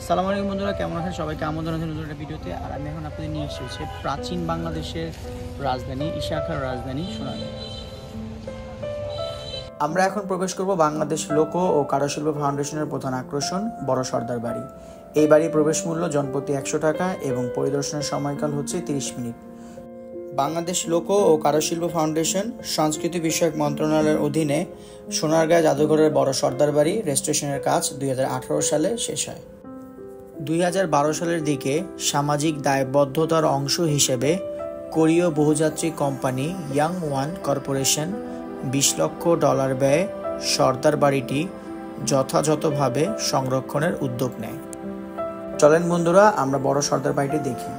আসসালামু আলাইকুম বন্ধুরা, কেমন আছেন? সবাইকে আমন্ত্রণ জানাচ্ছি নতুন একটা ভিডিওতে। আর আমি এখন আপনাদের নিয়ে এসেছি হচ্ছে প্রাচীন বাংলাদেশের রাজধানী ইশাখার রাজধানী সোনারগাঁ। আমরা এখন প্রবেশ করব বাংলাদেশ লোক ও কারুশিল্প ফাউন্ডেশনের প্রধান আকর্ষণ বড় সর্দার বাড়ি। এই বাড়ির প্রবেশ মূল্য জনপ্রতি 100 টাকা এবং পরিদর্শনের সময়কাল হচ্ছে 30 মিনিট। বাংলাদেশ লোক ও কারুশিল্প ফাউন্ডেশন সংস্কৃতি বিষয়ক মন্ত্রণালয়ের অধীনে সোনারগাঁ জাদুঘরের বড় সর্দার বাড়ি রেস্টোরেশনের কাজ 2018 সালে শেষ হয়। 2012 সালের দিকে সামাজিক দায়বদ্ধতার অংশ হিসেবে কোরীয় বহুযাত্রী কোম্পানি ইয়াং ওয়ান কর্পোরেশন $20 লক্ষ ব্যয়ে সর্দার বাড়িটি যথাযথভাবে সংরক্ষণের উদ্যোগ নেয়। চলেন বন্ধুরা, আমরা বড় সর্দার বাড়িটি দেখি।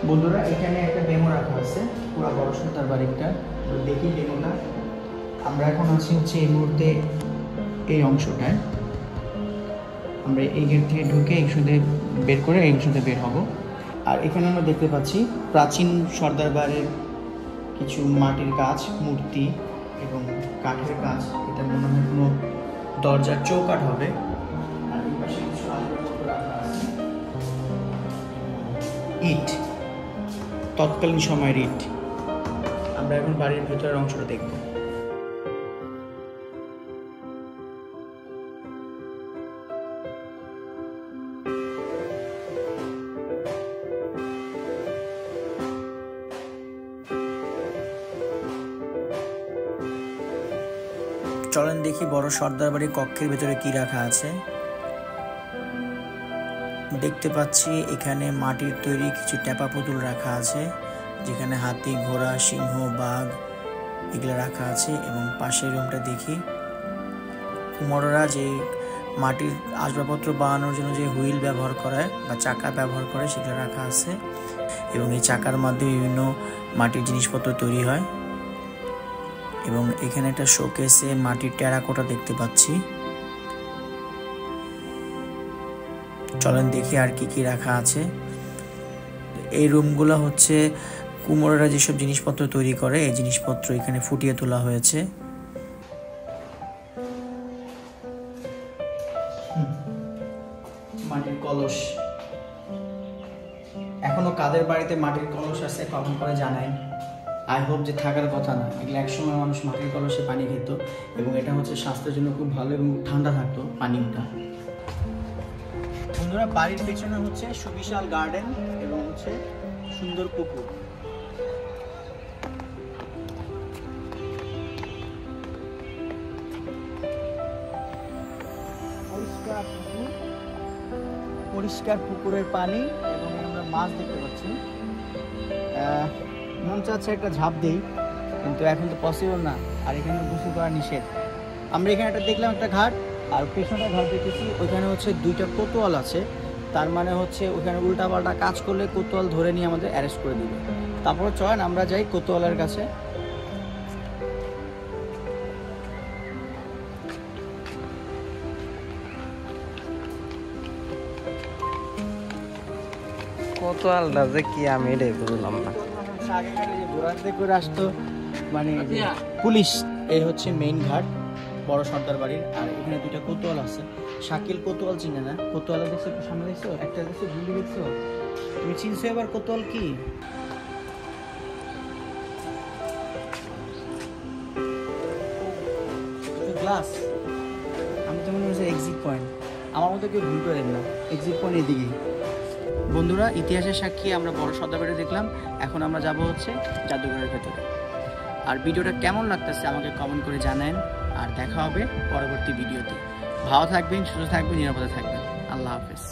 বন্ধুরা, এখানে একটা ডেমো রাখা আছে পুরো বড় সর্দার বাড়িটা, দেখি ডেমোটা। আমরা এখন আছি হচ্ছে এই মুহূর্তে এই অংশটায়। আমরা এই গেট থেকে ঢুকে এই অংশতে বের করে এই অংশতে বের হব। আর এখানে আমরা দেখতে পাচ্ছি প্রাচীন সর্দার বাড়ির কিছু মাটির কাজ, মূর্তি এবং কাঠের কাজ। এটা মনে হয় কোনো দরজার চৌকাঠ হবে। আর এই পাশে কিছু আসবাবপত্র রাখা আছে, ইট, তৎকালীন সময়ের ইট। আমরা এখন বাড়ির ভেতরের অংশটা দেখব। চলেন দেখি বড় সর্দার বাড়ির কক্ষের ভিতরে কি রাখা আছে। দেখতে পাচ্ছি এখানে মাটির তৈরি কিছু টেপা পুতুল রাখা আছে, যেখানে হাতি, ঘোড়া, সিংহ, বাঘ এগুলো রাখা আছে। এবং পাশের রুমটা দেখি, কুমোররা যে মাটির আসবাবপত্র বানানোর জন্য যে হুইল ব্যবহার করে বা চাকা ব্যবহার করে সেগুলো রাখা আছে। এবং এই চাকার মাধ্যমে বিভিন্ন মাটির জিনিসপত্র তৈরি হয়। এবং এখানে একটা শোকেসে মাটির টেরাকোটা দেখতে পাচ্ছি। চলেন দেখি আর কি কি রাখা আছে। এই রুমগুলো হচ্ছে কুমোররা যেসব জিনিসপত্র তৈরি করে এই জিনিসপত্র এখানে ফুটিয়ে তোলা হয়েছে। মাটির কলস, এখনো কাদের বাড়িতে মাটির কলস আছে কমেন্ট করে জানাই। আই হোপ যে থাকার কথা না, এগুলো একসময় মানুষ মাটির কলসে পানি খেত এবং এটা হচ্ছে স্বাস্থ্যের জন্য খুব ভালো এবং ঠান্ডা থাকতো পানিটা। বন্ধুরা, বাড়ির পেছনে হচ্ছে সুবিশাল গার্ডেন এবং হচ্ছে সুন্দর পুকুর। পরিষ্কার পুকুরের পানি এবং আমরা মাছ দেখতে পাচ্ছি। মন চাচ্ছে একটা ঝাঁপ দেই, কিন্তু এখন তো পসিবল না, আর এখানে গোসল করা নিষেধ। আমরা এখানে একটা দেখলাম একটা ঘাট, আর পেছনে ঘাট দেখেছি ওইখানে হচ্ছে 2টা কোতোয়াল আছে। তার মানে হচ্ছে ওইখানে উল্টাপাল্টা কাজ করলে কোতোয়াল ধরে নিয়ে আমাদের অ্যারেস্ট করে দিবে। তারপর চলেন আমরা যাই কোতোয়ালের কাছে। কোতোয়ালটা যে কি আমি এটাই বুঝলাম না। আগেকার যে ঘোড়াতে করে আসতো মানে পুলিশ। এই হচ্ছে মেইন ঘাট বড় সর্দার বাড়ির। আর এখানে 2টা কোতোয়াল আছে। শাকিল কোতোয়াল চিনে না? কোতোয়াল দেখছো, সামনে দেখছো একটা, দেখছো গুলি, দেখছো তুমি চিনছো এবার কোতোয়াল কি? গ্লাস। আমি তো মনে হচ্ছে এক্সিট পয়েন্ট, আমার মতো কেউ ভুল করেন না, এক্সিট পয়েন্ট এদিকেই। বন্ধুরা, ইতিহাসের সাক্ষী আমরা বড় সর্দার বাড়ি দেখলাম। এখন আমরা যাব হচ্ছে জাদুঘরের ভেতরে। আর ভিডিওটা কেমন লাগতেছে আমাকে কমেন্ট করে জানান। আর দেখা হবে পরবর্তী ভিডিওতে। ভালো থাকবেন, সুস্থ থাকবেন, নিরাপদে থাকবেন। আল্লাহ হাফেজ।